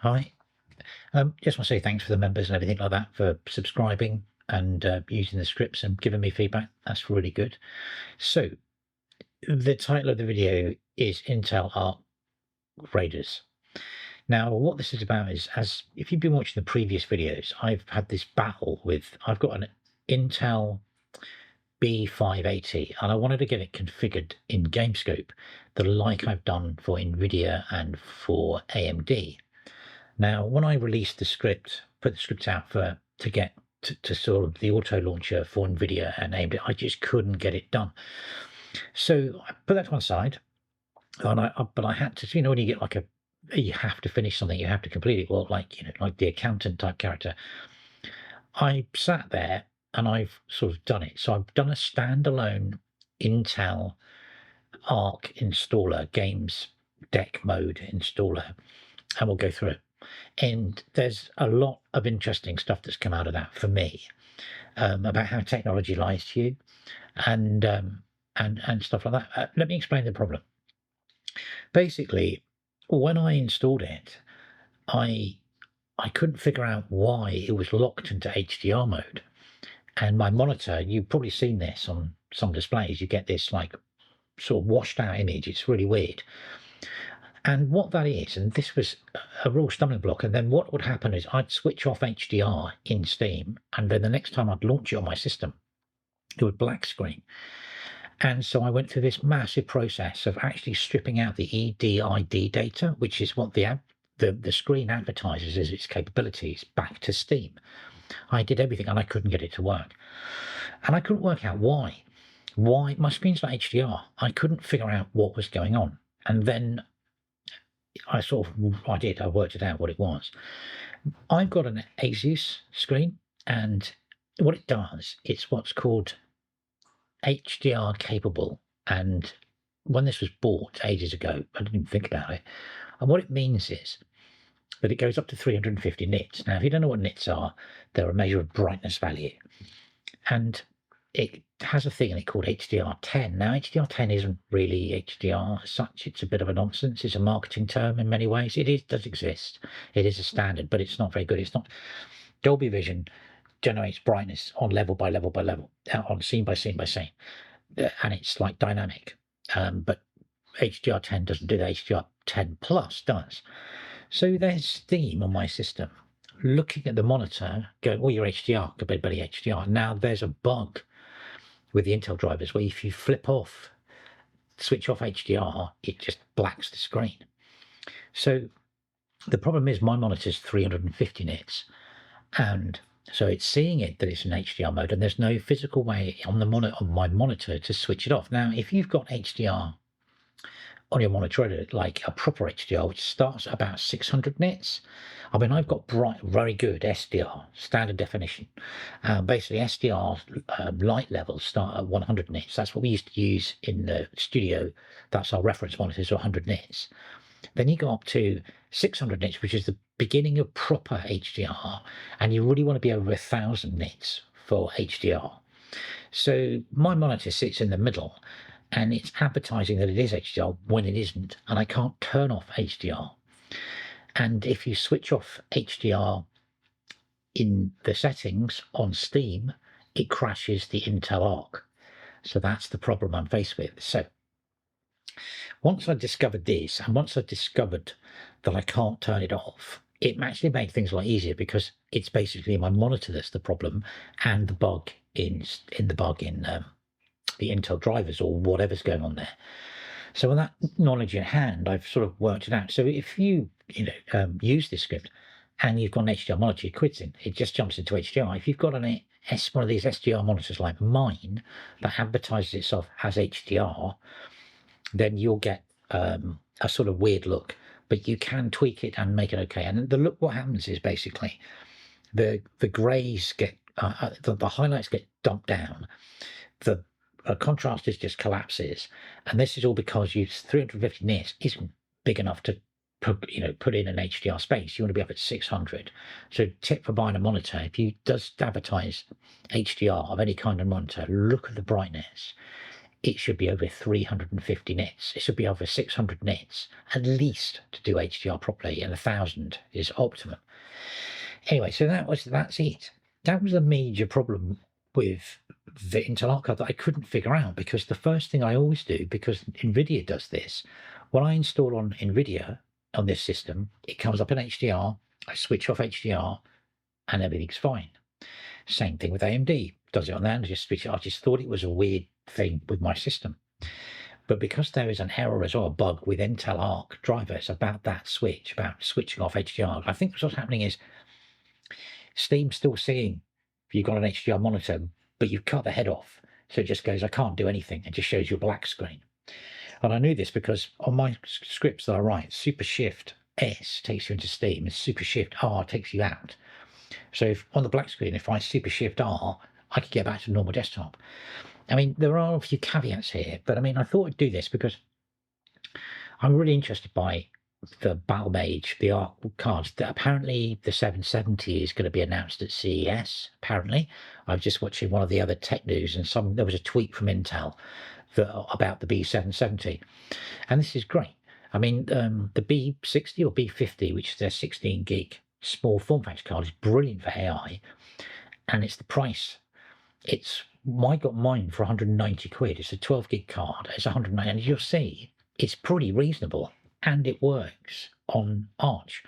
Hi. Just want to say thanks for the members and everything like that for subscribing and using the scripts and giving me feedback. That's really good. So the title of the video is Intel Arc Raiders. Now, what this is about is, as if you've been watching the previous videos, I've had this battle with, I've got an Intel B580 and I wanted to get it configured in GameScope, the like I've done for NVIDIA and for AMD. Now, when I released the script, put the script out to get to sort of the auto launcher for NVIDIA and AMD, I just couldn't get it done. So I put that to one side, and but I had to, when you get like you have to finish something, you have to complete it. Well, like like the accountant type character, I sat there and I've sort of done it. So I've done a standalone Intel Arc installer, games deck mode installer, and we'll go through it. And there's a lot of interesting stuff that's come out of that for me, about how technology lies to you, and stuff like that. Let me explain the problem. Basically, when I installed it, I couldn't figure out why it was locked into HDR mode, and my monitor. You've probably seen this on some displays. You get this like sort of washed out image. It's really weird. And what that is, and this was a real stumbling block, and then what would happen is I'd switch off HDR in Steam, and then the next time I'd launch it on my system, it would black screen. And so I went through this massive process of actually stripping out the EDID data, which is what the screen advertises as its capabilities, back to Steam. I did everything and I couldn't get it to work. And I couldn't work out why. Why? My screen's not HDR. I couldn't figure out what was going on. And then I worked it out what it was. I've got an Asus screen, and what it does, it's what's called HDR-capable. And when this was bought ages ago, I didn't even think about it. And what it means is that it goes up to 350 nits. Now, if you don't know what nits are, they're a measure of brightness value. And it has a thing in it called HDR10. Now, HDR10 isn't really HDR as such. It's a bit of a nonsense. It's a marketing term in many ways. It does exist. It is a standard, but it's not very good. It's not. Dolby Vision generates brightness on level by level by level, on scene by scene by scene, and it's like dynamic. But HDR10 doesn't do that. HDR10 Plus does. So there's Steam on my system looking at the monitor, going, "Oh, your HDR, good buddy, HDR." Now there's a bug with the Intel drivers where if you switch off HDR, it just blacks the screen. So the problem is my monitor's 350 nits, and so it's seeing it that it's in HDR mode, and there's no physical way on my monitor to switch it off. Now, if you've got HDR on your monitor, like a proper HDR, which starts at about 600 nits. I mean, I've got very good SDR, standard definition. Basically, SDR light levels start at 100 nits. That's what we used to use in the studio. That's our reference monitors, 100 nits. Then you go up to 600 nits, which is the beginning of proper HDR, and you really want to be over 1,000 nits for HDR. So my monitor sits in the middle, and it's advertising that it is HDR when it isn't, and I can't turn off HDR. And if you switch off HDR in the settings on Steam, it crashes the Intel Arc. So that's the problem I'm faced with. So once I discovered this, and once I discovered that I can't turn it off, it actually made things a lot easier, because it's basically my monitor that's the problem, and the bug in the Intel drivers or whatever's going on there. So with that knowledge in hand, I've sort of worked it out. So if you use this script and you've got an HDR monitor, it just jumps into HDR. If you've got one of these SDR monitors like mine that advertises itself as HDR, then you'll get a sort of weird look, but you can tweak it and make it okay. And what happens is basically the grays get the highlights get dumped down. The contrast just collapses, and this is all because 350 nits isn't big enough to put in an HDR space. You want to be up at 600. So tip for buying a monitor, if you does advertise HDR of any kind of monitor, look at the brightness. it should be over 350 nits. It should be over 600 nits, at least, to do HDR properly, and 1000 is optimum. Anyway, so that's it. That was a major problem with the Intel Arc card that I couldn't figure out, because the first thing I always do, because NVIDIA does this, when I install on NVIDIA on this system, it comes up in HDR, I switch off HDR, and everything's fine. Same thing with AMD, does it on that, and just switch it. I just thought it was a weird thing with my system. But because there is an error as well, a bug with Intel Arc drivers about that switch, about switching off HDR, I think what's happening is Steam's still seeing if you've got an HDR monitor, but you've cut the head off. So it just goes, I can't do anything. It just shows you a black screen. And I knew this because on my scripts that I write, Super Shift S takes you into Steam, and Super Shift R takes you out. So if on the black screen, if I Super Shift R, I could get back to the normal desktop. I mean, there are a few caveats here, but I mean, I thought I'd do this because I'm really interested by the Battle Mage, the Arc cards. That apparently the 770 is going to be announced at CES. Apparently, I was just watching one of the other tech news, and there was a tweet from Intel about the B770, and this is great. I mean, the B60 or B50, which is their 16 gig small form factor card, is brilliant for AI, and it's the price. I got mine for 190 quid. It's a 12 gig card. It's 190, and you'll see it's pretty reasonable, and it works on Arch,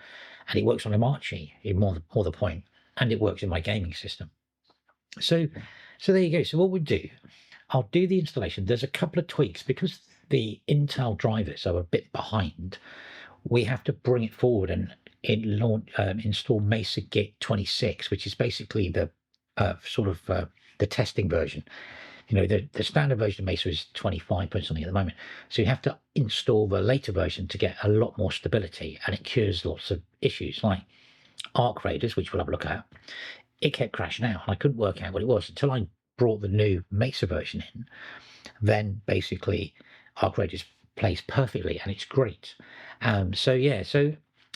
and it works on Omarchy, more the point, and it works in my gaming system. So there you go. So what we do, I'll do the installation. There's a couple of tweaks because the Intel drivers are a bit behind. We have to bring it forward and install Mesa Git 26, which is basically the the testing version. You know, the standard version of Mesa is 25 point something at the moment. So you have to install the later version to get a lot more stability, and it cures lots of issues like Arc Raiders, which we'll have a look at. It kept crashing out, and I couldn't work out what it was until I brought the new Mesa version in. Then basically Arc Raiders plays perfectly, and it's great.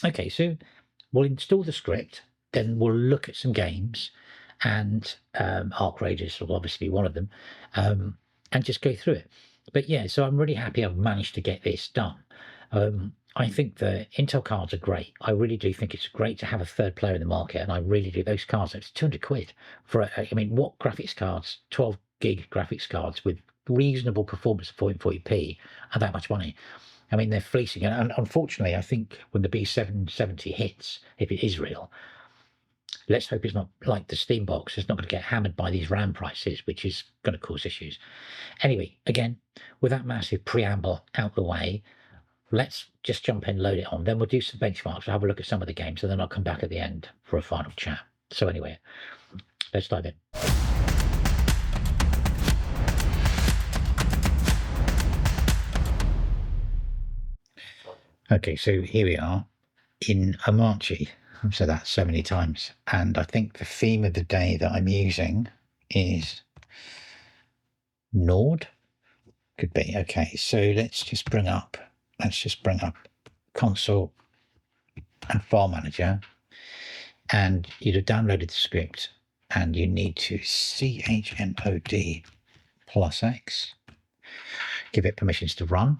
Okay, so we'll install the script, then we'll look at some games, and Arc Raiders will obviously be one of them, and just go through it. But yeah, so I'm really happy I've managed to get this done. I think the Intel cards are great. I really do think it's great to have a third player in the market, and I really do. Those cards, it's 200 quid for, I mean, what graphics cards, 12 gig graphics cards with reasonable performance of 1440p are that much money? I mean, they're fleecing. And unfortunately, I think when the B770 hits, if it is real, let's hope it's not like the Steam box. It's not going to get hammered by these RAM prices, which is going to cause issues. Anyway, again, with that massive preamble out the way, let's just jump in, load it on. Then we'll do some benchmarks. We'll have a look at some of the games, and then I'll come back at the end for a final chat. So anyway, let's dive in. Okay, so here we are in Omarchy. I've said that so many times, and I think the theme of the day that I'm using is Nord. Could be. Okay, so let's just bring up console and file manager, and you'd have downloaded the script, and you need to chmod +X, give it permissions to run,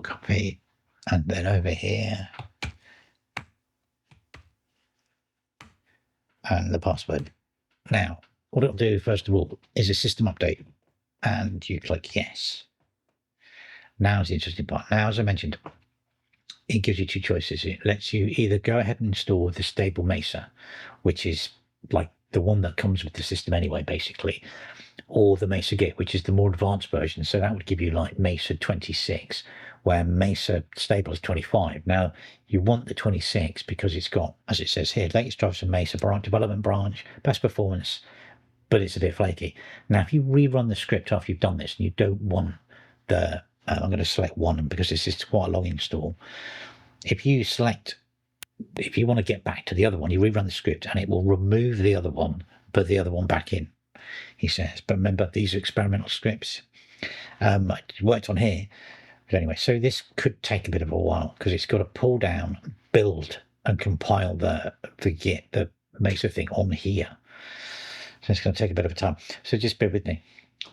copy, and then over here, and the password. Now, what it'll do first of all is a system update, and you click yes. Now's the interesting part. Now, as I mentioned, it gives you two choices. It lets you either go ahead and install the stable Mesa, which is like the one that comes with the system anyway, basically, or the Mesa Git, which is the more advanced version. So that would give you like Mesa 26, where Mesa stable is 25. Now, you want the 26 because it's got, as it says here, latest drivers from Mesa development branch, best performance, but it's a bit flaky. Now, if you rerun the script after you've done this and you don't want the, I'm going to select one because this is quite a long install. If you want to get back to the other one, you rerun the script and it will remove the other one, put the other one back in, he says. But remember, these are experimental scripts. It worked on here. But anyway, so this could take a bit of a while because it's got to pull down, build, and compile the Git, the Mesa thing on here. So it's going to take a bit of a time. So just bear with me.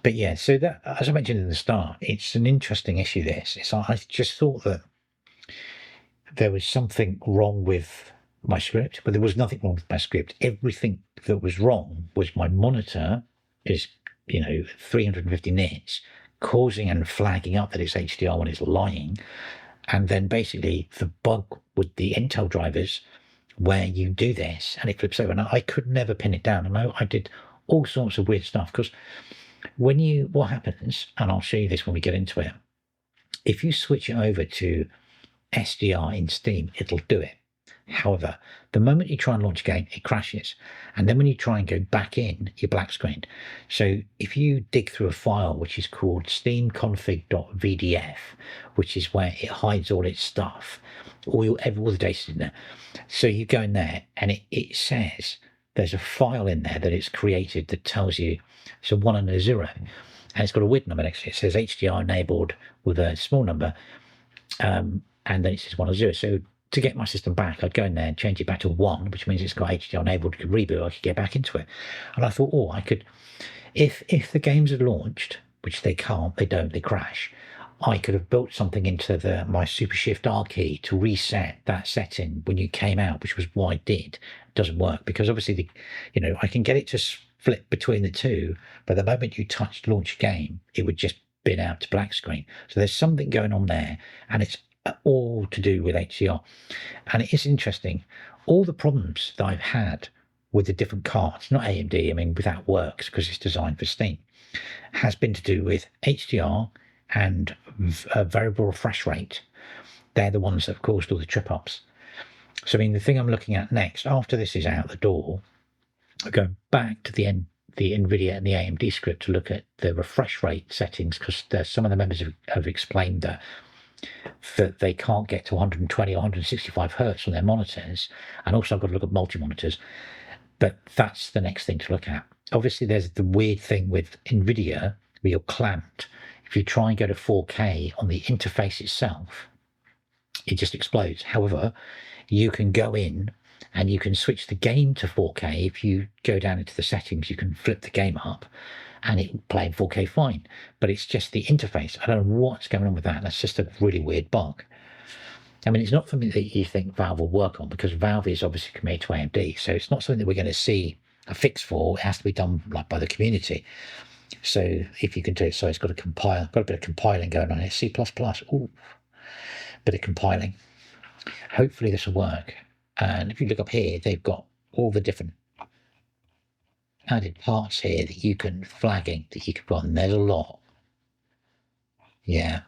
But yeah, so that, as I mentioned in the start, it's an interesting issue. I just thought that there was something wrong with my script, but there was nothing wrong with my script. Everything that was wrong was my monitor is, 350 nits, causing and flagging up that it's HDR when it's lying. And then basically the bug with the Intel drivers where you do this and it flips over. And I could never pin it down. And I did all sorts of weird stuff because what happens, and I'll show you this when we get into it, if you switch it over to SDR in Steam, it'll do it. However, the moment you try and launch a game, it crashes. And then when you try and go back in, you're black screened. So if you dig through a file, which is called steamconfig.vdf, which is where it hides all its stuff, all the data's in there. So you go in there and it says there's a file in there that it's created that tells you it's a 1 and a 0. And it's got a weird number next to it. It says HDR enabled with a small number. And then it says 1 or 0. So to get my system back, I'd go in there and change it back to 1, which means it's got HDR enabled. I could reboot, I could get back into it. And I thought, I could, if the games are launched, which they can't, they don't, they crash, I could have built something into my Super Shift R key to reset that setting when you came out, which was what I did. It doesn't work because obviously, I can get it to flip between the two, but the moment you launch a game, it would just bin out to black screen. So there's something going on there, and it's all to do with HDR. And it is interesting, all the problems that I've had with the different cards, not AMD, I mean with that works because it's designed for Steam, has been to do with HDR and variable refresh rate. They're the ones that have caused all the trip ups. So I mean the thing I'm looking at next, after this is out the door, I go back to the NVIDIA and the AMD script to look at the refresh rate settings because some of the members have explained that they can't get to 120 or 165 hertz on their monitors. And also I've got to look at multi-monitors. But that's the next thing to look at. Obviously, there's the weird thing with NVIDIA where you're clamped. If you try and go to 4K on the interface itself, it just explodes. However, you can go in and you can switch the game to 4K. If you go down into the settings, you can flip the game up and it will play in 4K fine. But it's just the interface. I don't know what's going on with that. That's just a really weird bug. I mean, it's not something that you think Valve will work on because Valve is obviously committed to AMD. So it's not something that we're going to see a fix for. It has to be done by the community. So if you can do it, so it's got a bit of compiling going on here. C++, ooh, bit of compiling. Hopefully this will work. And if you look up here, they've got all the different added parts here that you can that you can put on. There's a lot. Yeah.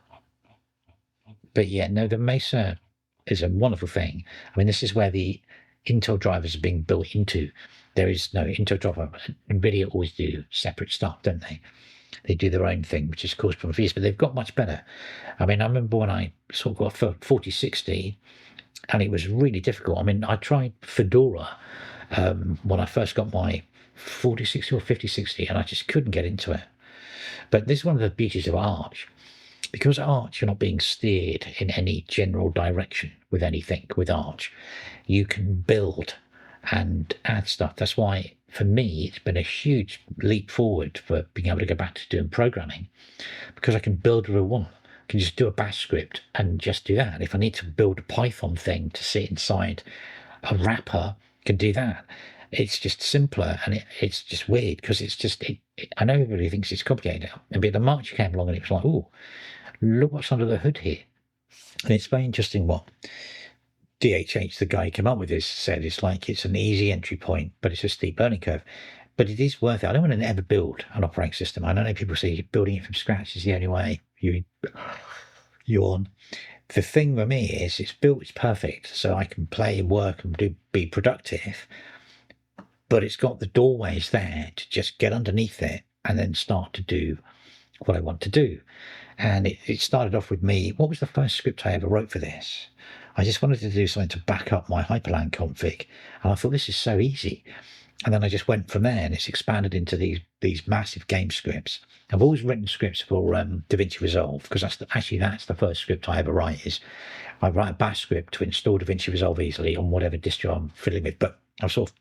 But yeah, no, the Mesa is a wonderful thing. I mean, this is where the Intel drivers are being built into. There is no Intel driver. NVIDIA always do separate stuff, don't they? They do their own thing, which is caused problem for years, but they've got much better. I mean, I remember when I sort of got a 4060 and it was really difficult. I mean, I tried Fedora when I first got my 4060 or 5060 and I just couldn't get into it. But this is one of the beauties of Arch. Because Arch, you're not being steered in any general direction with anything with Arch. You can build and add stuff. That's why, for me, it's been a huge leap forward for being able to go back to doing programming because I can build what I want. I can just do a bash script and just do that. If I need to build a Python thing to sit inside a wrapper, I can do that. It's just simpler and it's just weird because it's just, I know everybody thinks it's complicated. And the March came along and it was like, oh, look what's under the hood here. And it's very interesting what DHH, the guy who came up with this, said. It's like it's an easy entry point, but it's a steep learning curve. But it is worth it. I don't want to ever build an operating system. I know people say building it from scratch is the only way. You yawn. The thing with me is it's built, it's perfect, so I can play and work and be productive. But it's got the doorways there to just get underneath it and then start to do what I want to do. And it started off with me. What was the first script I ever wrote for this? I just wanted to do something to back up my Hyperland config. And I thought, this is so easy. And then I just went from there and it's expanded into these massive game scripts. I've always written scripts for DaVinci Resolve because that's the first script I ever write is I write a bash script to install DaVinci Resolve easily on whatever distro I'm fiddling with. But I've sort of,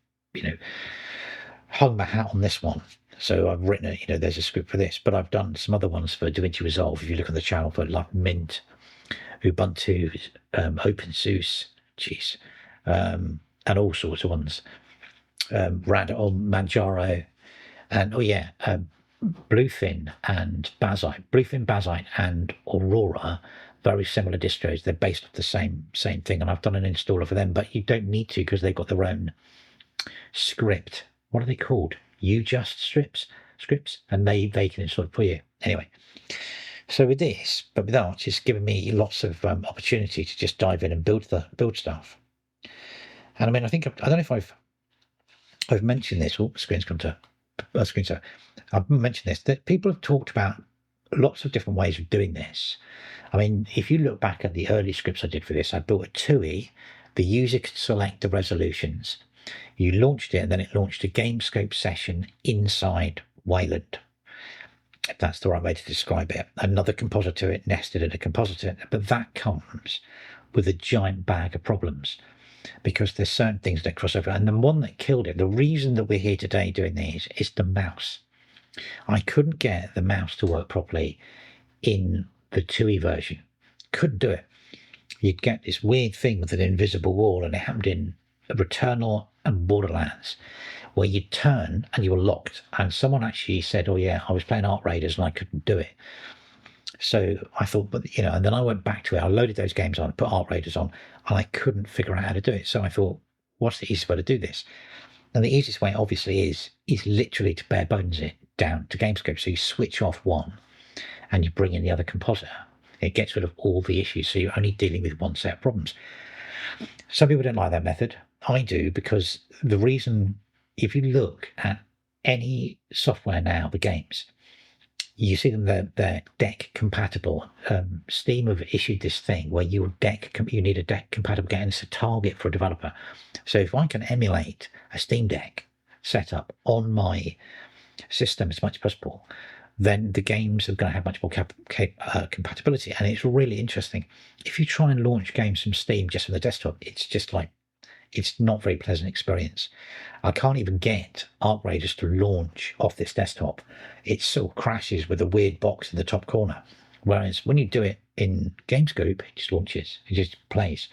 hung my hat on this one. So I've written it, there's a script for this, but I've done some other ones for DaVinci Resolve. If you look on the channel for like Mint, Ubuntu, OpenSUSE, and all sorts of ones. Manjaro, and Bluefin and Bazzite. Bluefin, Bazzite, and Aurora, very similar distros. They're based off the same thing, and I've done an installer for them, but you don't need to because they've got their own script. What are they called? UJust scripts, and they can install it for you. Anyway, so with this, but with Arch, it's given me lots of opportunity to just dive in and build stuff. And I mean, I don't know if I've mentioned this. Oh, screen's come to screen. So I've mentioned this, that people have talked about lots of different ways of doing this. I mean, if you look back at the early scripts I did for this, I built a TUI. The user could select the resolutions. You launched it, and then it launched a GameScope session inside Wayland, if that's the right way to describe it. Another compositor, it nested in a compositor, but that comes with a giant bag of problems because there's certain things that cross over. And the one that killed it, the reason that we're here today doing these, is the mouse. I couldn't get the mouse to work properly in the TUI version. Couldn't do it. You'd get this weird thing with an invisible wall, and it happened in RETURNAL and Borderlands, where you'd turn and you were locked. And someone actually said, oh yeah, I was playing Arc Raiders and I couldn't do it. So I thought, but and then I went back to it. I loaded those games on, put Arc Raiders on, and I couldn't figure out how to do it. So I thought, what's the easiest way to do this? And the easiest way, obviously, is literally to bare bones it down to GameScope. So you switch off one and you bring in the other compositor. It gets rid of all the issues. So you're only dealing with one set of problems. Some people don't like that method. I do, because the reason, if you look at any software now, the games, you see them, they're deck compatible. Steam have issued this thing where you need a deck compatible game. It's a target for a developer. So if I can emulate a Steam Deck setup on my system as much as possible, then the games are going to have much more compatibility. And it's really interesting. If you try and launch games from Steam just from the desktop, it's not a very pleasant experience. I can't even get Arc Raiders to launch off this desktop. It sort of crashes with a weird box in the top corner. Whereas when you do it in GameScope, it just launches, it just plays.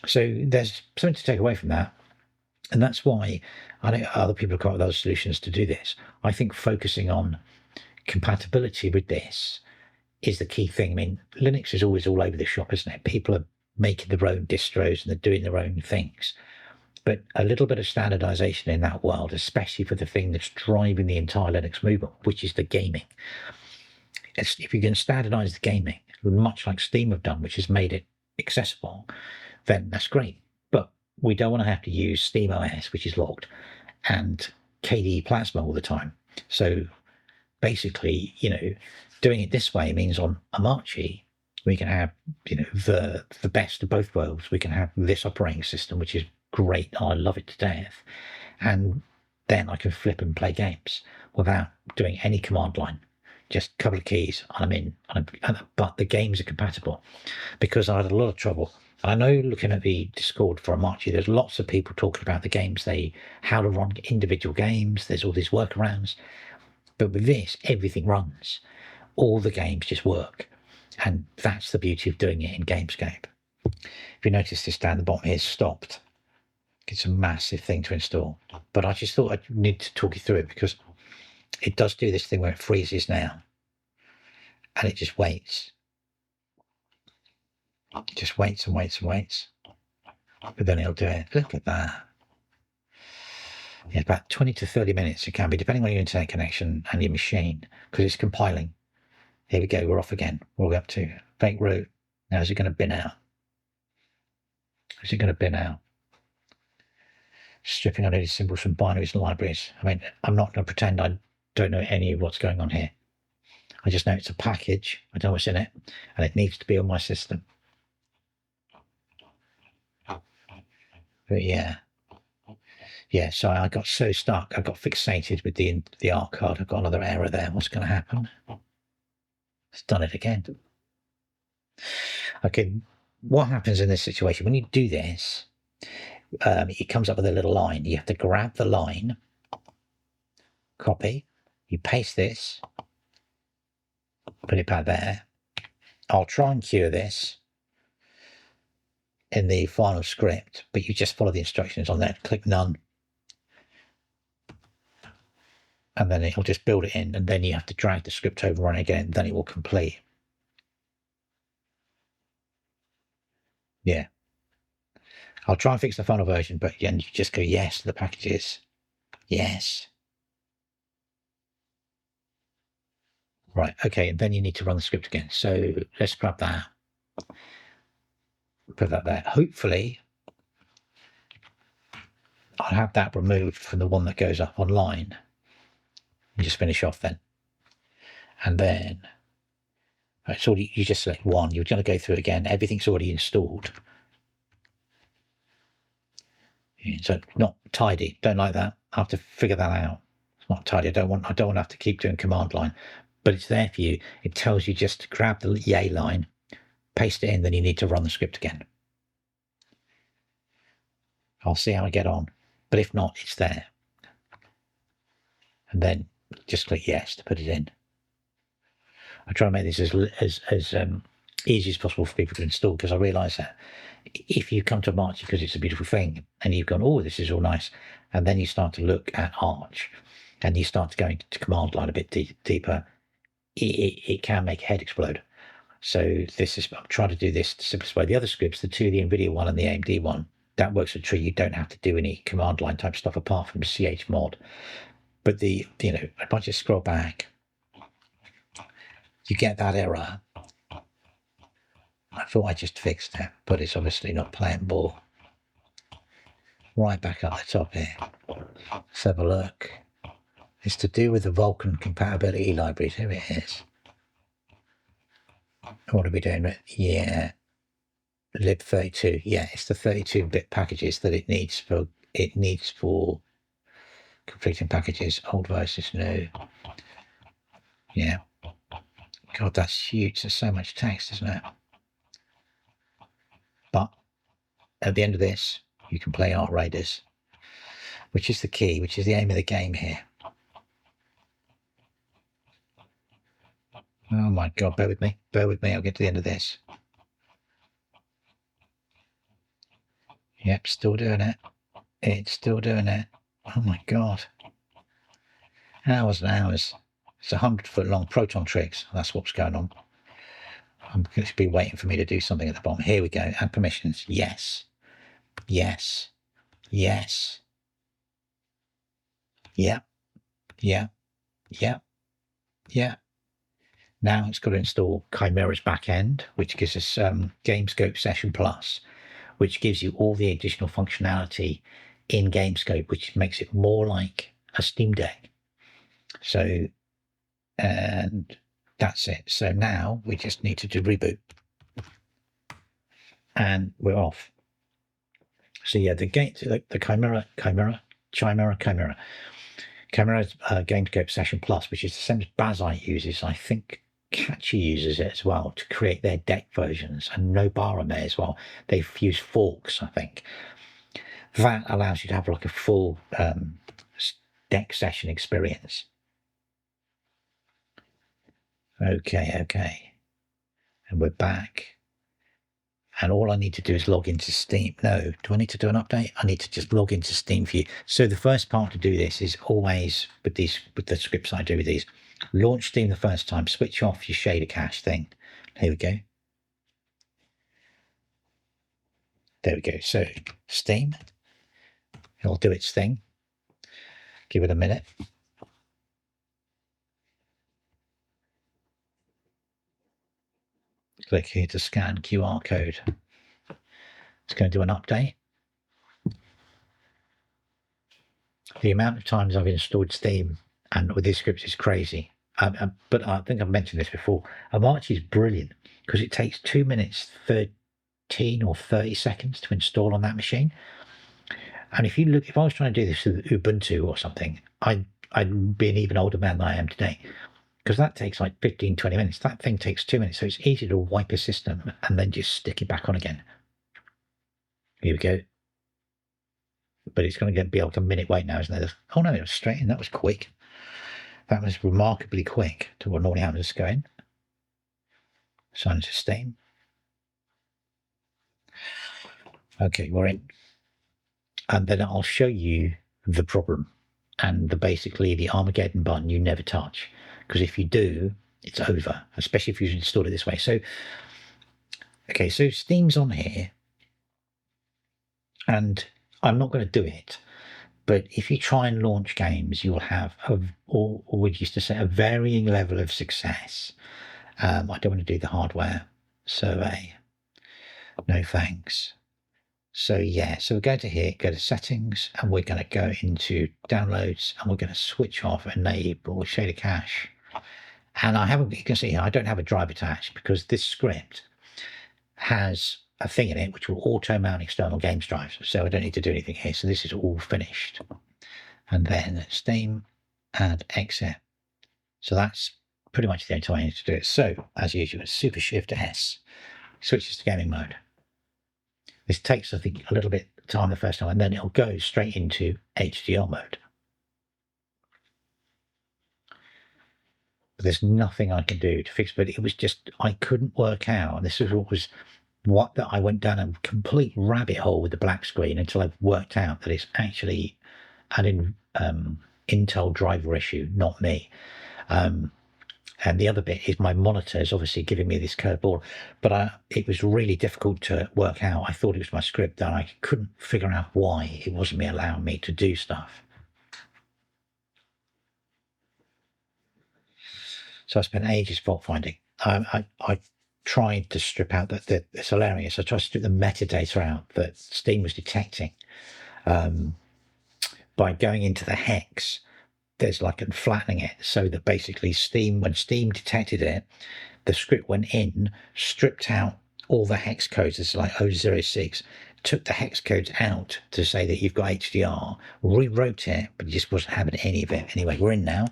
So there's something to take away from that. And that's why I know other people have come up with other solutions to do this. I think focusing on compatibility with this is the key thing. I mean, Linux is always all over the shop, isn't it? People are making their own distros and they're doing their own things. But a little bit of standardization in that world, especially for the thing that's driving the entire Linux movement, which is the gaming. If you can standardize the gaming, much like Steam have done, which has made it accessible, then that's great. But we don't want to have to use Steam OS, which is locked, and KDE Plasma all the time. So basically, doing it this way means on Omarchy, we can have, the best of both worlds. We can have this operating system, which is great. I love it to death. And then I can flip and play games without doing any command line. Just a couple of keys and I'm in. But the games are compatible, because I had a lot of trouble. I know, looking at the Discord for Omarchy, there's lots of people talking about the games, how to run individual games. There's all these workarounds. But with this, everything runs. All the games just work. And that's the beauty of doing it in GameScope. If you notice, this down the bottom here is stopped. It's a massive thing to install. But I just thought I'd need to talk you through it, because it does do this thing where it freezes now. And it just waits. It just waits and waits and waits. But then it'll do it. Look at that. Yeah, about 20 to 30 minutes it can be, depending on your internet connection and your machine, because it's compiling. Here we go, we're off again. What are we up to? Fake root. Now, is it going to bin out? Is it going to bin out? Stripping out any symbols from binaries and libraries. I mean, I'm not going to pretend I don't know any of what's going on here. I just know it's a package. I know what's in it, and it needs to be on my system. But yeah. Yeah, so I got so stuck. I got fixated with the Arc card. I've got another error there. What's going to happen? It's done it again. Okay, what happens in this situation? When you do this, it comes up with a little line. You have to grab the line copy, you paste this, put it back there. I'll try and cure this in the final script, but you just follow the instructions on there. Click none. And then it'll just build it in, and then you have to drag the script over on again, then it will complete. Yeah. I'll try and fix the final version, but again, you just go yes to the packages. Yes. Right, okay, and then you need to run the script again. So let's grab that. Put that there. Hopefully, I'll have that removed from the one that goes up online. And just finish off then. And then, it's already, you just select one. You're going to go through it again. Everything's already installed. So not tidy. Don't like that. I have to figure that out. It's not tidy. I don't want to have to keep doing command line. But it's there for you. It tells you just to grab the yay line, paste it in, then you need to run the script again. I'll see how I get on. But if not, it's there. And then just click yes to put it in. I try and make this as easy as possible for people to install, because I realise that if you come to Omarchy because it's a beautiful thing and you've gone, oh, this is all nice, and then you start to look at Arch and you start to go into command line a bit deeper, it can make a head explode. So I'm trying to do this to simplify the other scripts, the NVIDIA one and the AMD one. That works for tree. You don't have to do any command line type stuff apart from chmod. But if I just scroll back, you get that error. I thought I just fixed it, but it's obviously not playing ball. Right back up the top here. Let's have a look. It's to do with the Vulkan compatibility libraries. Here it is. What are we doing? Yeah. lib32. Yeah, it's the 32-bit packages that it needs for completing packages. Old versus new. Yeah. God, that's huge. There's so much text, isn't it? But at the end of this, you can play Art Raiders, which is the key, which is the aim of the game here. Oh my God, bear with me. Bear with me. I'll get to the end of this. Yep, still doing it. It's still doing it. Oh my God. Hours and hours. It's 100-foot long proton tricks. That's what's going on. I'm going to be waiting for me to do something at the bottom. Here we go. Add permissions. Yes. Yes. Yes. Yeah. Yeah. Yeah. Yeah. Now it's got to install Chimera's backend, which gives us GameScope Session Plus, which gives you all the additional functionality in GameScope, which makes it more like a Steam Deck. So, and that's it. So now we just need to do reboot. And we're off. So yeah, the Chimera's GameScope Session Plus, which is the same as Bazite uses. I think Catchy uses it as well to create their deck versions, and Nobara may as well. They've used forks, I think. That allows you to have like a full deck session experience. Okay. And we're back. And all I need to do is log into Steam. No, do I need to do an update? I need to just log into Steam View. So the first part to do this is always with the scripts I do with these. Launch Steam the first time, switch off your shader cache thing. Here we go. There we go. So Steam, it'll do its thing. Give it a minute. Click here to scan QR code. It's going to do an update. The amount of times I've installed Steam and with these scripts is crazy. But I think I've mentioned this before. Omarchy is brilliant because it takes 2 minutes, 13 or 30 seconds to install on that machine. And if I was trying to do this with Ubuntu or something, I'd be an even older man than I am today. Because that takes like 15, 20 minutes. That thing takes 2 minutes. So it's easy to wipe a system and then just stick it back on again. Here we go. But it's going to be like a minute wait now, isn't it? Oh no, it was straight in. That was quick. That was remarkably quick to what normally happens. Let's go in. Sign into Steam. Okay, we're in. And then I'll show you the problem and basically the Armageddon button you never touch. Because if you do, it's over, especially if you install it this way. So, okay, so Steam's on here. And I'm not going to do it. But if you try and launch games, you'll have, or we used to say, a varying level of success. I don't want to do the hardware survey. No thanks. So yeah, so we're going to here, go to settings, and we're going to go into downloads, and we're going to switch off enable shader cache. And I haven't, you can see here, I don't have a drive attached because this script has a thing in it which will auto mount external games drives. So I don't need to do anything here. So this is all finished. And then Steam and exit. So that's pretty much the only time I need to do it. So as usual, Super Shift S switches to gaming mode. This takes, I think, a little bit of time the first time, and then it'll go straight into HDR mode. But there's nothing I can do to fix it. But it was just, I couldn't work out. And this is what I went down a complete rabbit hole with the black screen until I've worked out that it's actually an Intel driver issue, not me. And the other bit is my monitor is obviously giving me this curveball, but it was really difficult to work out. I thought it was my script, and I couldn't figure out why it wasn't allowing me to do stuff. So I spent ages fault finding. I tried to strip out it's hilarious. I tried to strip the metadata out that Steam was detecting by going into the hex. There's like and flattening it so that basically when Steam detected it, the script went in, stripped out all the hex codes. It's like 006, took the hex codes out to say that you've got HDR, rewrote it, but it just wasn't having any of it. Anyway, we're in now.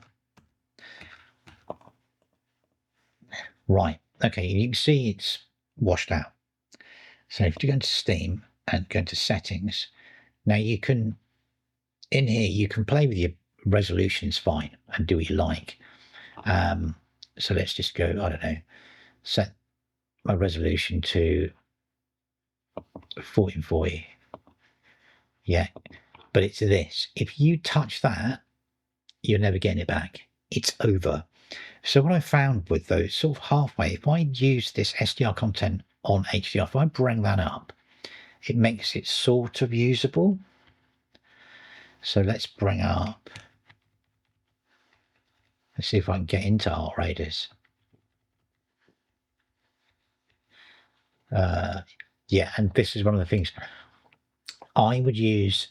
Right. Okay, you can see it's washed out. So if you go into Steam and go into settings, now you can, in here, you can play with your resolutions fine and do what you like. So let's just go, I don't know, set my resolution to 1440. Yeah, but it's this. If you touch that, you're never getting it back. It's over. So what I found with those sort of halfway, if I use this SDR content on HDR, if I bring that up, it makes it sort of usable. So let's bring up, let's see if I can get into Art Raiders. Yeah, and this is one of the things I would use.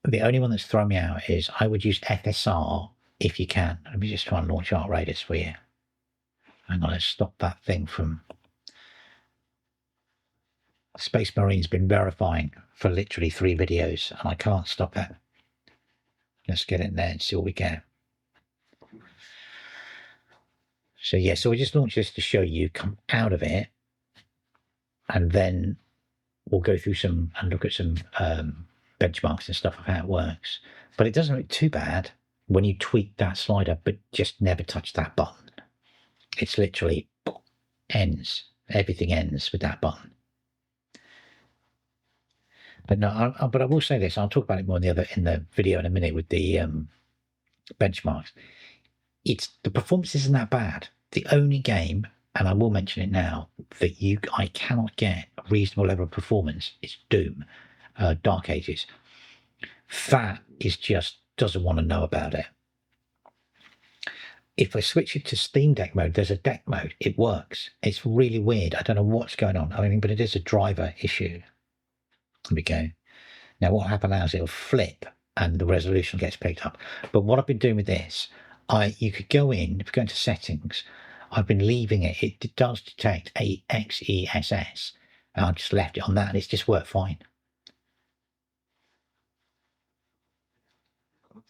The only one that's thrown me out is I would use FSR if you can. Let me just try and launch Art Raiders for you. Hang on, let's stop that thing from. Space Marine's been verifying for literally 3 videos, and I can't stop it. Let's get in there and see what we get. So yeah, so we just launched this to show you come out of it, and then we'll go through some and look at some benchmarks and stuff of how it works. But it doesn't look too bad when you tweak that slider, but just never touch that button. It's literally ends. Everything ends with that button. But no, but I will say this. I'll talk about it more in the video in a minute with the benchmarks. The performance isn't that bad. The only game, and I will mention it now, that I cannot get a reasonable level of performance is Doom, Dark Ages. That is just doesn't want to know about it. If I switch it to Steam Deck mode, there's a deck mode. It works. It's really weird. I don't know what's going on. I mean, but it is a driver issue. There we go. Now what happens now is it'll flip and the resolution gets picked up. But what I've been doing with this, you could go in, if you go into settings, I've been leaving it. It does detect AXESS. And I've just left it on that and it's just worked fine.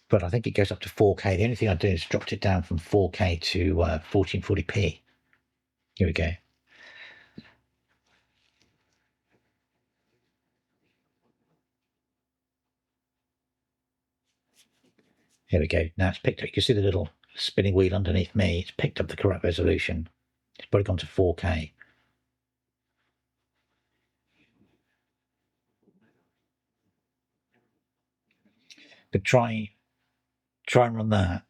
But I think it goes up to 4K. The only thing I do is dropped it down from 4K to 1440p. Here we go. Here we go. Now it's picked up. You can see the little spinning wheel underneath me. It's picked up the correct resolution. It's probably gone to 4K. But try and run that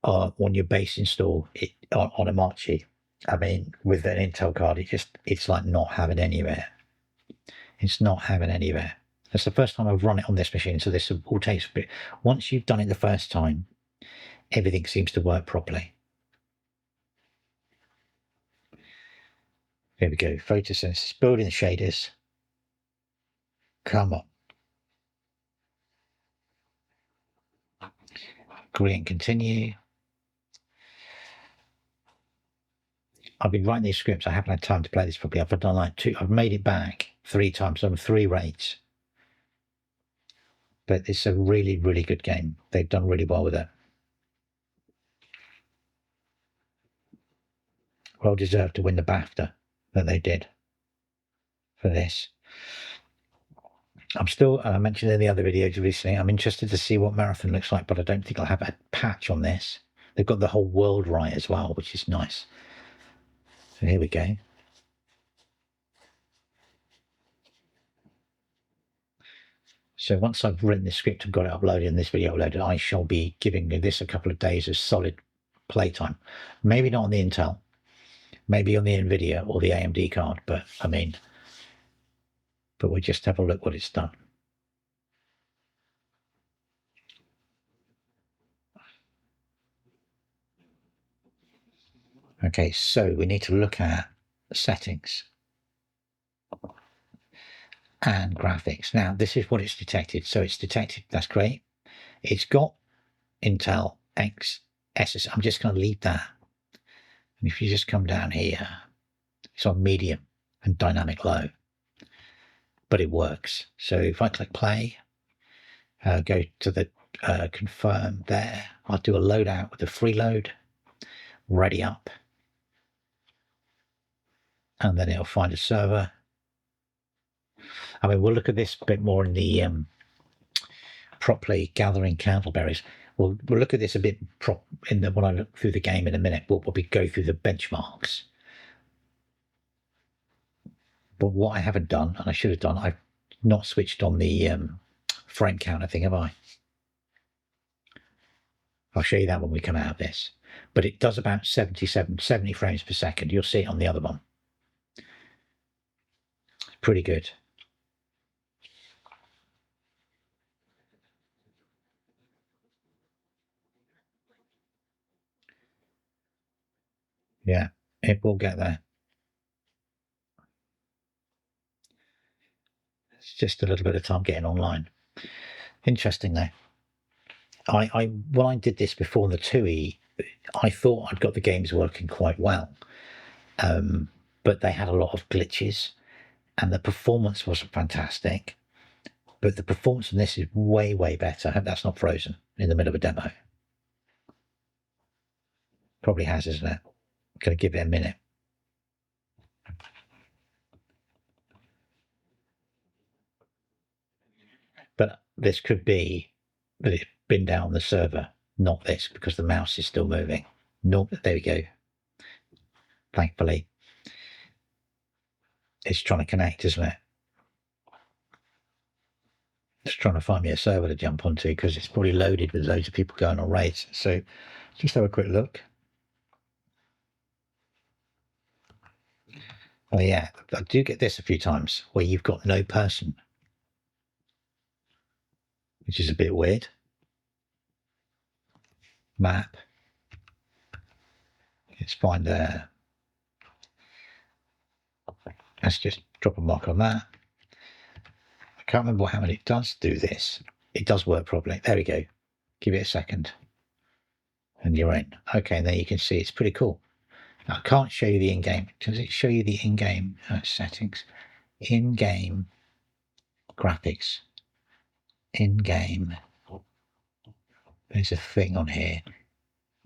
on your base install on Omarchy. I mean, with an Intel card, it's like not having anywhere. It's not having anywhere. That's the first time I've run it on this machine, so this all takes a bit. Once you've done it the first time, everything seems to work properly. Here we go. Photosynthesis, building the shaders. Come on. Agree and continue. I've been writing these scripts. I haven't had time to play this properly. I've done like I've made it back 3 times on 3 rates. But it's a really, really good game. They've done really well with it. Well deserved to win the BAFTA that they did for this. I'm still, I mentioned in the other videos recently, I'm interested to see what Marathon looks like, but I don't think I'll have a patch on this. They've got the whole world right as well, which is nice. So here we go. So once I've written the script and got it uploaded and this video uploaded, I shall be giving this a couple of days of solid playtime. Maybe not on the Intel, maybe on the NVIDIA or the AMD card, but I mean, but we'll just have a look what it's done. Okay, so we need to look at settings and graphics. Now, this is what it's detected. So it's detected, that's great. It's got Intel X SSD. I'm just going to leave that. And if you just come down here, it's on medium and dynamic low, but it works. So if I click play, go to the confirm there, I'll do a loadout with a freeload, ready up, and then it'll find a server. I mean, we'll look at this a bit more in the properly gathering candleberries. We'll look at this a bit when I look through the game in a minute. We'll go through the benchmarks. But what I haven't done, and I should have done, I've not switched on the frame counter thing, have I? I'll show you that when we come out of this. But it does about 70 frames per second. You'll see it on the other one. It's pretty good. Yeah, it will get there. It's just a little bit of time getting online. Interesting though. When I did this before the 2E, I thought I'd got the games working quite well, but they had a lot of glitches, and the performance wasn't fantastic. But the performance on this is way, way better. I hope that's not frozen in the middle of a demo. Probably has, isn't it? Going to give it a minute. But this could be that it's been down the server, not this, because the mouse is still moving. No, there we go. Thankfully, it's trying to connect, isn't it? It's trying to find me a server to jump onto because it's probably loaded with loads of people going on raids. So just have a quick look. Oh yeah, I do get this a few times where you've got no person, which is a bit weird. Map. Let's find the. Let's just drop a mark on that. I can't remember how many it does do this. It does work properly. There we go. Give it a second. And you're in. Okay, and there you can see it's pretty cool. Now, I can't show you the in-game. Does it show you the in-game settings? In-game graphics. In-game. There's a thing on here.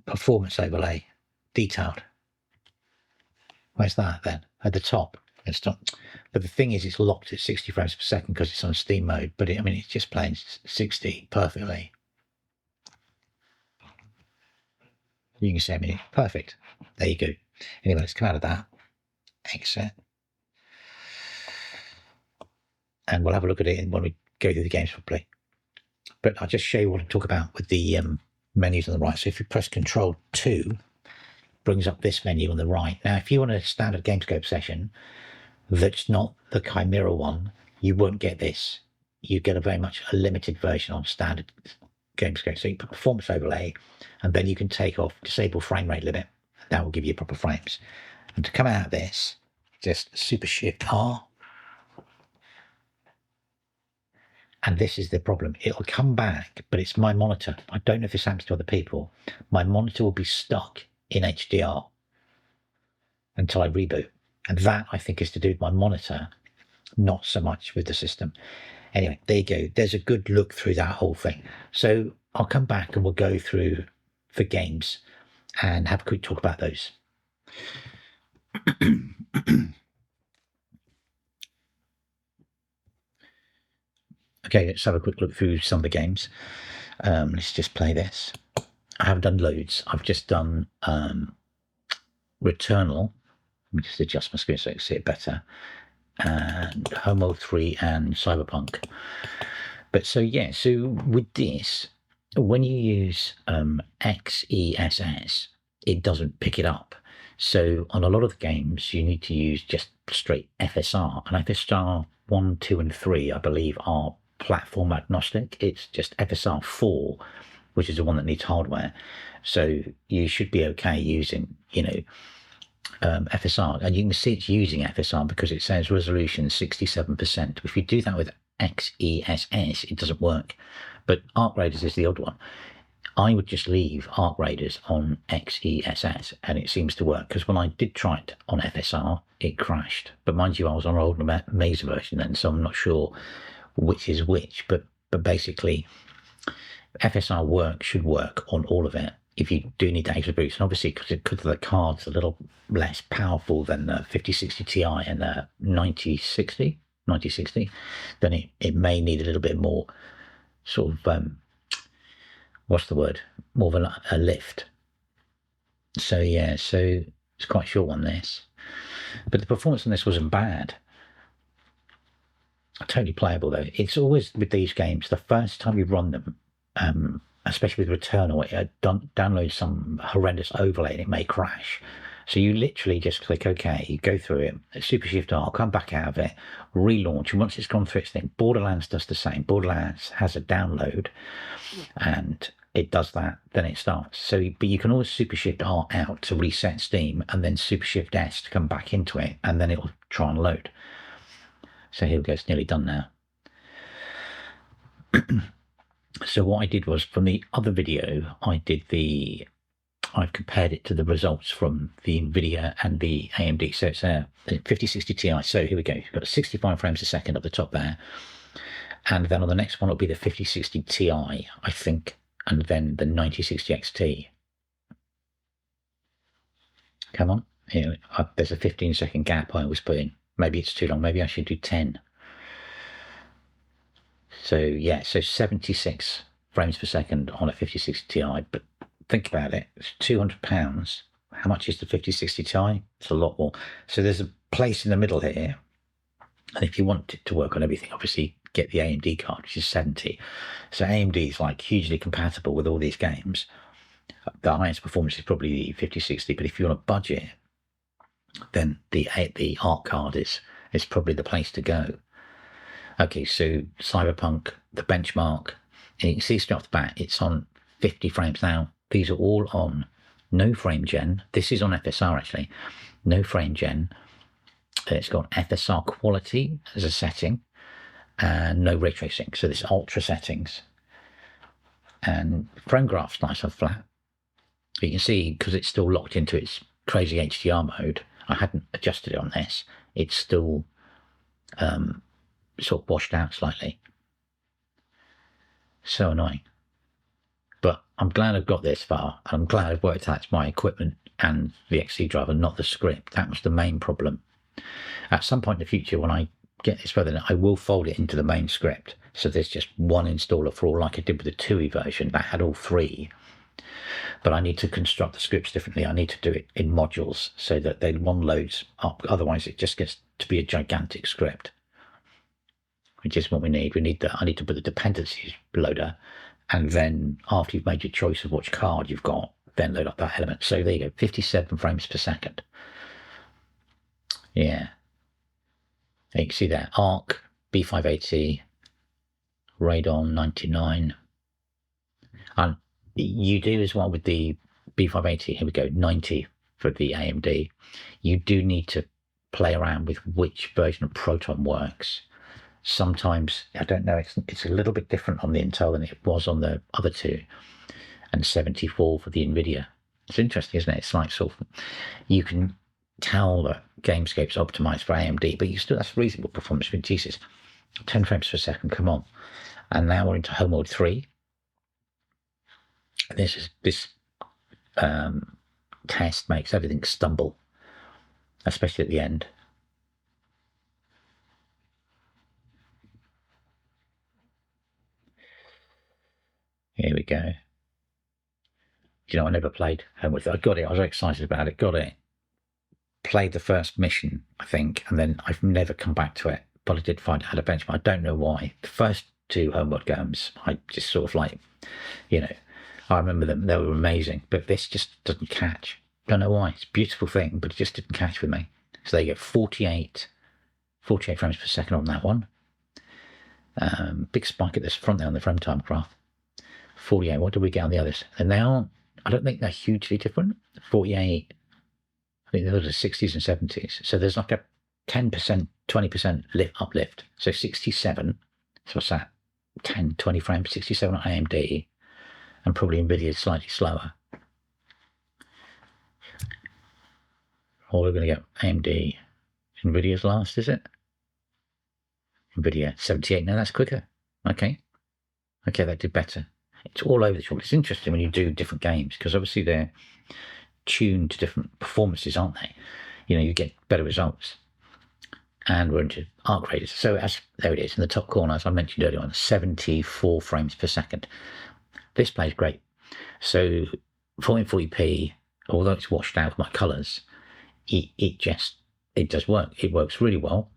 Performance overlay. Detailed. Where's that then? At the top. It's not. But the thing is, it's locked at 60 frames per second because it's on Steam mode. But I mean, it's just playing 60 perfectly. You can see me. Perfect. There you go. Anyway, let's come out of that. Exit. And we'll have a look at it when we go through the games properly. But I'll just show you what I talk about with the menus on the right. So if you press Control 2, brings up this menu on the right. Now, if you want a standard GameScope session that's not the Chimera one, you won't get this. You get a very much a limited version on standard GameScope. So you put performance overlay, and then you can take off disable frame rate limit. That will give you proper frames. And to come out of this, just Super Shift R. And this is the problem. It'll come back, but it's my monitor. I don't know if this happens to other people. My monitor will be stuck in HDR until I reboot. And that, I think, is to do with my monitor, not so much with the system. Anyway, there you go. There's a good look through that whole thing. So I'll come back and we'll go through for games and have a quick talk about those. Okay, let's have a quick look through some of the games. Let's just play this. I haven't done loads. I've just done RETURNAL. Let me just adjust my screen so I can see it better. And Homo 3 and Cyberpunk. But so yeah, so with this, when you use XESS, it doesn't pick it up. So on a lot of the games, you need to use just straight FSR. And FSR 1, 2, and 3, I believe, are platform agnostic. It's just FSR 4, which is the one that needs hardware. So you should be okay using, FSR. And you can see it's using FSR because it says resolution 67%. If you do that with XESS, it doesn't work. But Arc Raiders is the odd one. I would just leave Arc Raiders on XESS and it seems to work, because when I did try it on FSR, it crashed. But mind you, I was on an old Mesa version then, so I'm not sure which is which. But basically, FSR should work on all of it if you do need the extra boost. And obviously, because the card's a little less powerful than the 5060 Ti and the 9060, then it may need a little bit more sort of what's the word? More of a lift. So yeah, so it's quite short on this, but the performance on this wasn't bad. Totally playable though. It's always with these games, the first time you run them, especially with Returnal, it downloads some horrendous overlay and it may crash. So you literally just click OK, you go through it, Super Shift R, come back out of it, relaunch, and once it's gone through its thing, Borderlands does the same. Borderlands has a download and it does that, then it starts. So, but you can always Super Shift R out to reset Steam and then Super Shift S to come back into it, and then it'll try and load. So here we go, it's nearly done now. So what I did was, from the other video, I've compared it to the results from the NVIDIA and the AMD. So it's a 5060 Ti. So here we go. You've got 65 frames a second up the top there. And then on the next one, it'll be the 5060 Ti, I think. And then the 9060 XT. Come on. Here, there's a 15-second gap I always put in. Maybe it's too long. Maybe I should do 10. So yeah, so 76 frames per second on a 5060 Ti. But think about it, it's £200. How much is the 5060 Ti? It's a lot more. So there's a place in the middle here. And if you want it to work on everything, obviously get the AMD card, which is 70. So AMD is like hugely compatible with all these games. The highest performance is probably the 5060, but if you're on a budget, then the Arc card is probably the place to go. Okay, so Cyberpunk, the benchmark, and you can see straight off the bat, it's on 50 frames now. These are all on no frame gen. This is on FSR actually, no frame gen. It's got FSR quality as a setting and no ray tracing. So this ultra settings, and frame graph's nice and flat. But you can see, because it's still locked into its crazy HDR mode, I hadn't adjusted it on this. It's still sort of washed out slightly. So annoying. But I'm glad I've got this far. I'm glad I've worked out my equipment and the XC driver, not the script. That was the main problem. At some point in the future, when I get this further, I will fold it into the main script. So there's just one installer for all, like I did with the TUI version that had all three. but I need to construct the scripts differently. I need to do it in modules so that one loads up. Otherwise, it just gets to be a gigantic script, which is what we need. I need to put the dependencies loader, and then after you've made your choice of which card you've got, then load up that element. So there you go, 57 frames per second. Yeah. You can see there, Arc B580, Radeon 99. And you do as well with the B580, here we go, 90 for the AMD. You do need to play around with which version of Proton works. Sometimes, I don't know, it's a little bit different on the Intel than it was on the other two, and 74 for the NVIDIA. It's interesting, isn't it? It's like sort of, you can tell that GameScope's optimized for AMD, but you still, that's reasonable performance for Jesus. 10 frames per second, come on. And now we're into home mode 3. This test makes everything stumble, especially at the end. Here we go. You know, I never played home mode 3. I got it, I was very excited about it, got it. Played the first mission, I think, and then I've never come back to it, but I did find it had a benchmark. I don't know why. The first 2 homeward games, I just sort of like, you know, I remember them, they were amazing, but this just doesn't catch. Don't know why. It's a beautiful thing, but it just didn't catch with me. So there you go, 48 frames per second on that one. Big spike at this front there on the frame time graph. 48, what did we get on the others? And they aren't, I don't think they're hugely different. 48, I think those are 60s and 70s. So there's like a 10%, 20% uplift. So 67, so what's that? 10, 20 frames, 67 on AMD, and probably NVIDIA is slightly slower. Or we're going to get AMD. NVIDIA's last, is it? NVIDIA 78, no, that's quicker. Okay, that did better. It's all over the shop. It's interesting when you do different games, because obviously they're tuned to different performances, aren't they? You know, you get better results. And we're into arc radius. So there it is in the top corner, as I mentioned earlier on, 74 frames per second. This plays great. So 1440p, although it's washed out with my colours, it does work. It works really well.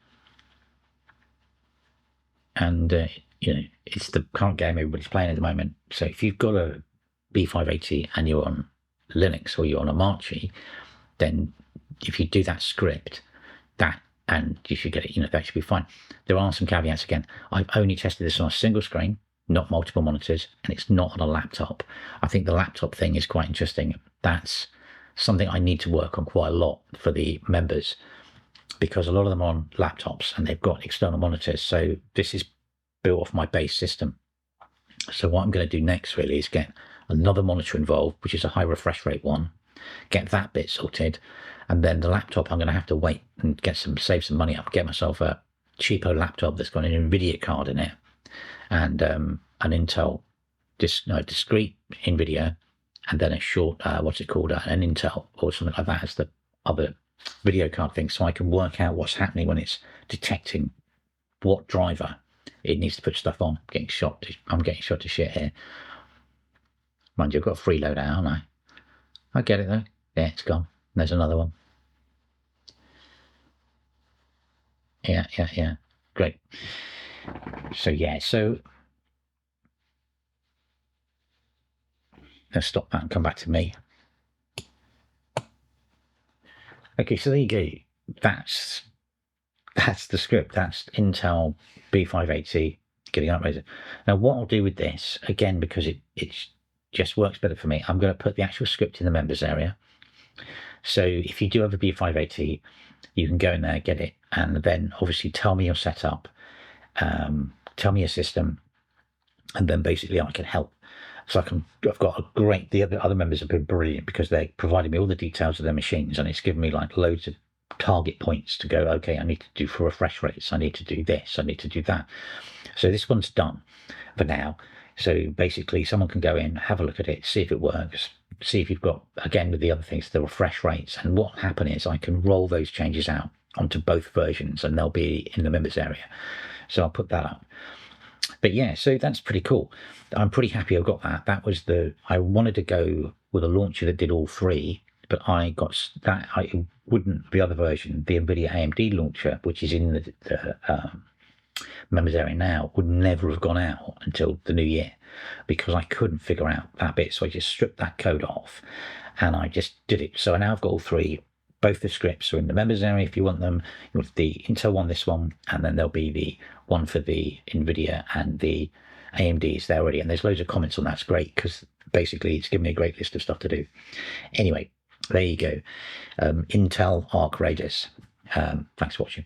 And you know, it's the current game everybody's playing at the moment. So if you've got a B580 and you're on Linux or you're on Omarchy, then if you do that script, and you should get it, you know, that should be fine. There are some caveats again. I've only tested this on a single screen, not multiple monitors, and it's not on a laptop. I think the laptop thing is quite interesting. That's something I need to work on quite a lot for the members, because a lot of them are on laptops and they've got external monitors. So this is built off my base system. So what I'm going to do next really is get another monitor involved, which is a high refresh rate one, get that bit sorted, and then the laptop I'm going to have to wait and save some money up, get myself a cheapo laptop that's got an NVIDIA card in it, and an Intel discrete NVIDIA, and then a short what's it called, an Intel or something like that as the other video card thing, so I can work out what's happening when it's detecting what driver it needs to put stuff on. I'm getting shot to shit here. Mind you, I've got a freeloader, haven't I? I get it though. Yeah, it's gone. There's another one. Yeah. Great. So yeah, so let's stop that and come back to me. Okay, so there you go. That's the script. That's Intel B580 getting uploaded. Now what I'll do with this, again, because it just works better for me, I'm going to put the actual script in the members area. So if you do have a B580, you can go in there, get it, and then obviously tell me your setup, tell me your system, and then basically I can help. So I've got the other members have been brilliant, because they provided me all the details of their machines, and it's given me like loads of target points to go, okay, I need to do for refresh rates, I need to do this, I need to do that. So this one's done for now. So basically someone can go in, have a look at it, see if it works, see if you've got, again, with the other things, the refresh rates, and what will happen is I can roll those changes out onto both versions and they'll be in the members area. So I'll put that up. But yeah, so that's pretty cool. I'm pretty happy I've got that. That was I wanted to go with a launcher that did all three, but I got that. I wouldn't, the other version, the NVIDIA AMD launcher, which is in the members area now, would never have gone out until the new year because I couldn't figure out that bit. So I just stripped that code off and I just did it. So now I've got all three. Both the scripts are in the members area if you want them. You want the Intel one, this one, and then there'll be the one for the NVIDIA and the AMD is there already. And there's loads of comments on that. It's great because basically it's given me a great list of stuff to do. Anyway, there you go. Intel Arc Radius. Thanks for watching.